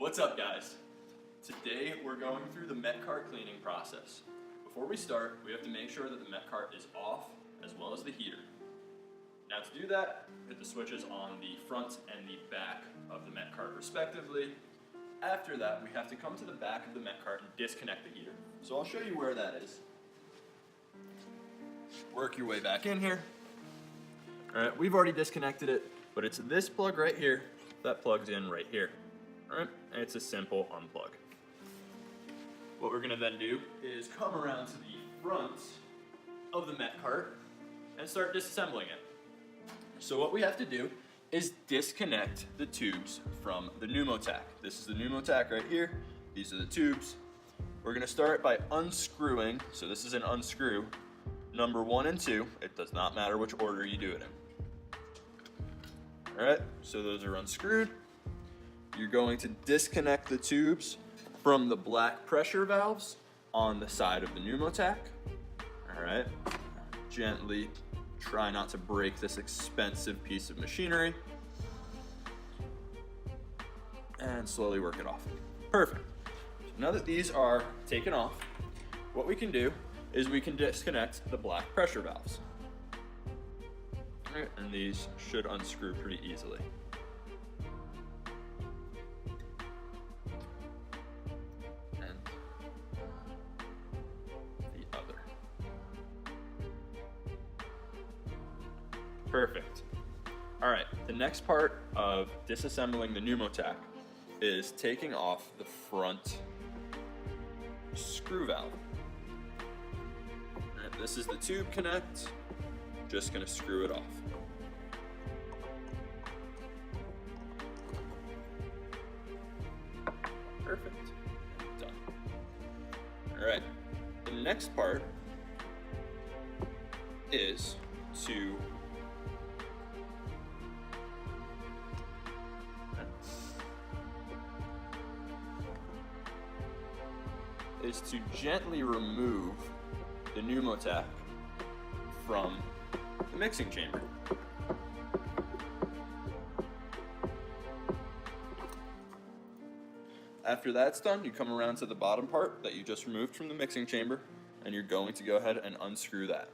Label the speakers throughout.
Speaker 1: What's up, guys? Today we're going through the Met cart cleaning process. Before we start, we have to make sure that the Met cart is off as well as the heater. Now to do that, hit the switches on the front and the back of the Met cart respectively. After that, we have to come to the back of the Met cart and disconnect the heater. So I'll show you where that is. Work your way back in here. All right, we've already disconnected it, but it's this plug right here that plugs in right here. All right, and it's a simple unplug. What we're gonna then do is come around to the front of the Met cart and start disassembling it. So what we have to do is disconnect the tubes from the pneumotac. This is the pneumotac right here. These are the tubes. We're gonna start by unscrewing, so this is an unscrew, number 1 and 2. It does not matter which order you do it in. All right, so those are unscrewed. You're going to disconnect the tubes from the black pressure valves on the side of the pneumotac. All right, gently try not to break this expensive piece of machinery. And slowly work it off. Perfect. Now that these are taken off, what we can do is we can disconnect the black pressure valves. All right, and these should unscrew pretty easily. Perfect. All right, the next part of disassembling the pneumotac is taking off the front screw valve. All right, this is the tube connect. Just gonna screw it off. Perfect. Done. All right, the next part is to gently remove the pneumotac from the mixing chamber. After that's done, you come around to the bottom part that you just removed from the mixing chamber, and you're going to go ahead and unscrew that.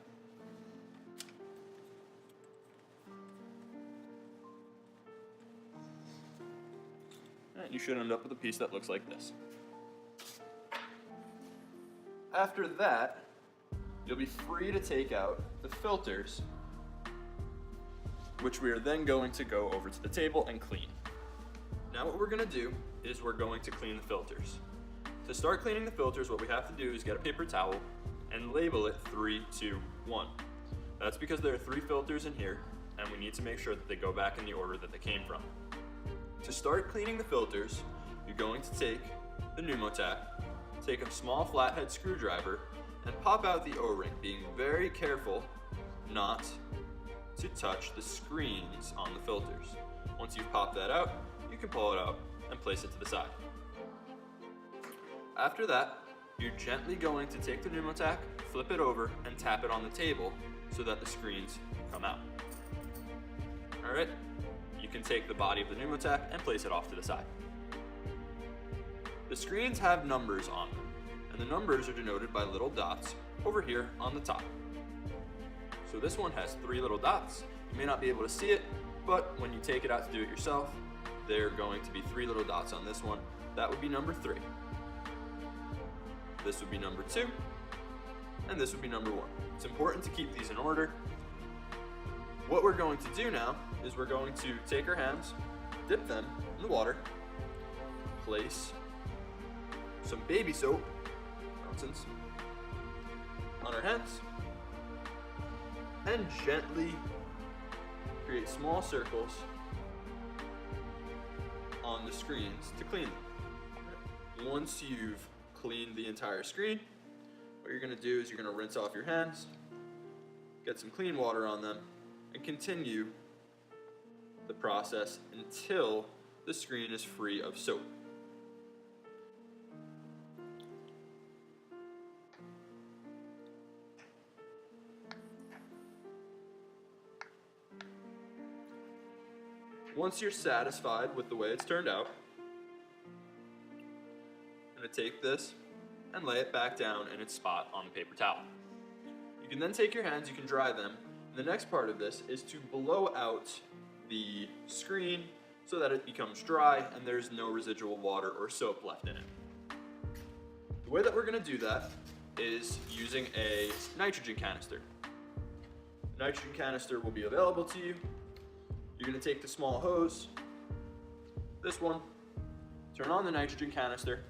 Speaker 1: And you should end up with a piece that looks like this. After that, you'll be free to take out the filters, which we are then going to go over to the table and clean. Now what we're gonna do is we're going to clean the filters. To start cleaning the filters, what we have to do is get a paper towel and label it 3, 2, 1. That's because there are 3 filters in here, and we need to make sure that they go back in the order that they came from. To start cleaning the filters, you're going to take the pneumotac, take a small flathead screwdriver, and pop out the O-ring, being very careful not to touch the screens on the filters. Once you've popped that out, you can pull it out and place it to the side. After that, you're gently going to take the pneumotac, flip it over, and tap it on the table so that the screens come out. All right, you can take the body of the pneumotac and place it off to the side. The screens have numbers on them, and the numbers are denoted by little dots over here on the top. So this one has 3 little dots. You may not be able to see it, but when you take it out to do it yourself, there are going to be 3 little dots on this one. That would be number 3. This would be number 2, and this would be number 1. It's important to keep these in order. What we're going to do now is we're going to take our hands, dip them in the water, place some baby soap, nonsense, on our hands, and gently create small circles on the screens to clean them. Once you've cleaned the entire screen, what you're going to do is you're going to rinse off your hands, get some clean water on them, and continue the process until the screen is free of soap. Once you're satisfied with the way it's turned out, to take this and lay it back down in its spot on the paper towel. You can then take your hands, you can dry them. The next part of this is to blow out the screen so that it becomes dry and there's no residual water or soap left in it. The way that we're going to do that is using a nitrogen canister. The nitrogen canister will be available to you. You're going to take the small hose, this one, turn on the nitrogen canister,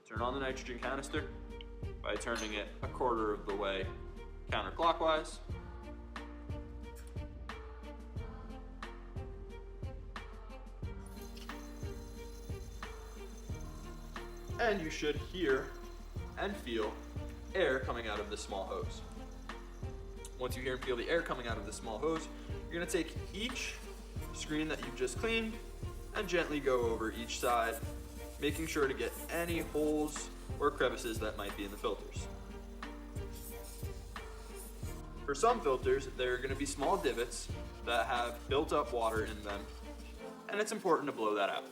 Speaker 1: turn on the nitrogen canister by turning it a quarter of the way counterclockwise. And you should hear and feel air coming out of the small hose. Once you hear and feel the air coming out of the small hose, you're gonna take each screen that you've just cleaned and gently go over each side, making sure to get any holes or crevices that might be in the filters. For some filters, there are going to be small divots that have built up water in them, and it's important to blow that out.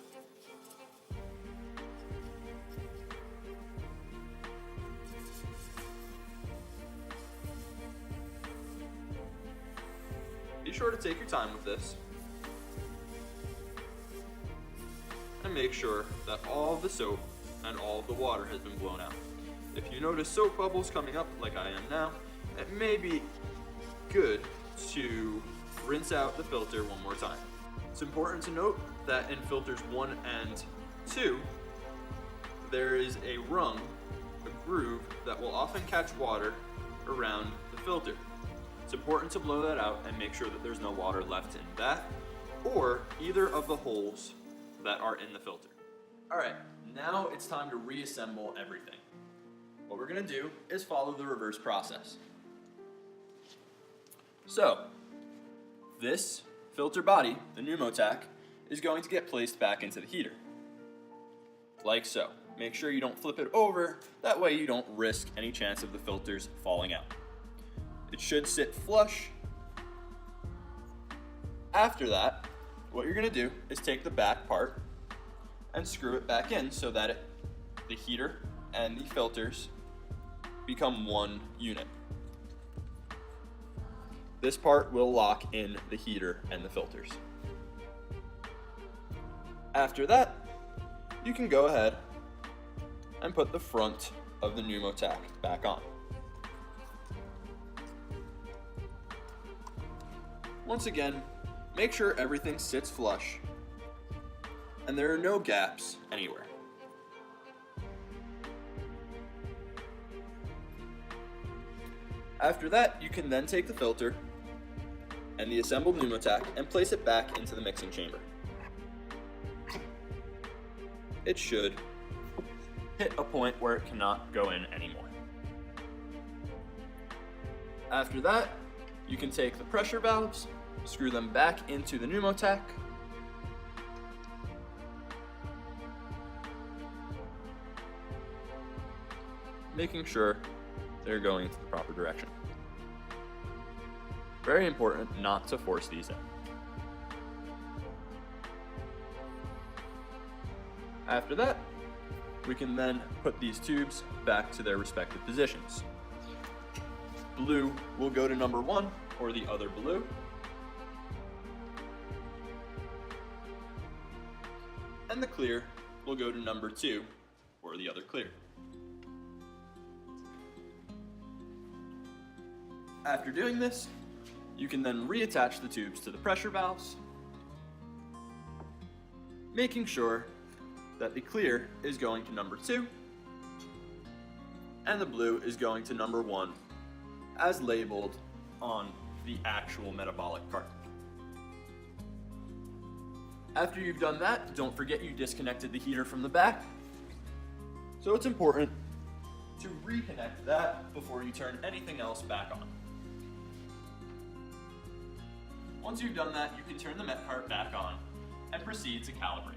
Speaker 1: Be sure to take your time with this and make sure that all of the soap and all of the water has been blown out. If you notice soap bubbles coming up like I am now, it may be good to rinse out the filter one more time. It's important to note that in filters 1 and 2, there is a rung, a groove, that will often catch water around the filter. It's important to blow that out and make sure that there's no water left in that or either of the holes that are in the filter. All right, now it's time to reassemble everything. What we're gonna do is follow the reverse process. So, this filter body, the pneumotac, is going to get placed back into the heater. Like so. Make sure you don't flip it over, that way you don't risk any chance of the filters falling out. It should sit flush. After that, what you're gonna do is take the back part and screw it back in so that the heater and the filters become one unit. This part will lock in the heater and the filters. After that, you can go ahead and put the front of the pneumotac back on. Once again, make sure everything sits flush and there are no gaps anywhere. After that, you can then take the filter and the assembled pneumotac and place it back into the mixing chamber. It should hit a point where it cannot go in anymore. After that, you can take the pressure valves, screw them back into the pneumotac, making sure they're going into the proper direction. Very important not to force these in. After that, we can then put these tubes back to their respective positions. Blue will go to number 1 or the other blue. And the clear will go to number 2 or the other clear. After doing this, you can then reattach the tubes to the pressure valves, making sure that the clear is going to number 2 and the blue is going to number 1 as labeled on the actual metabolic part. After you've done that, don't forget you disconnected the heater from the back, so it's important to reconnect that before you turn anything else back on. Once you've done that, you can turn the Met cart back on and proceed to calibrate.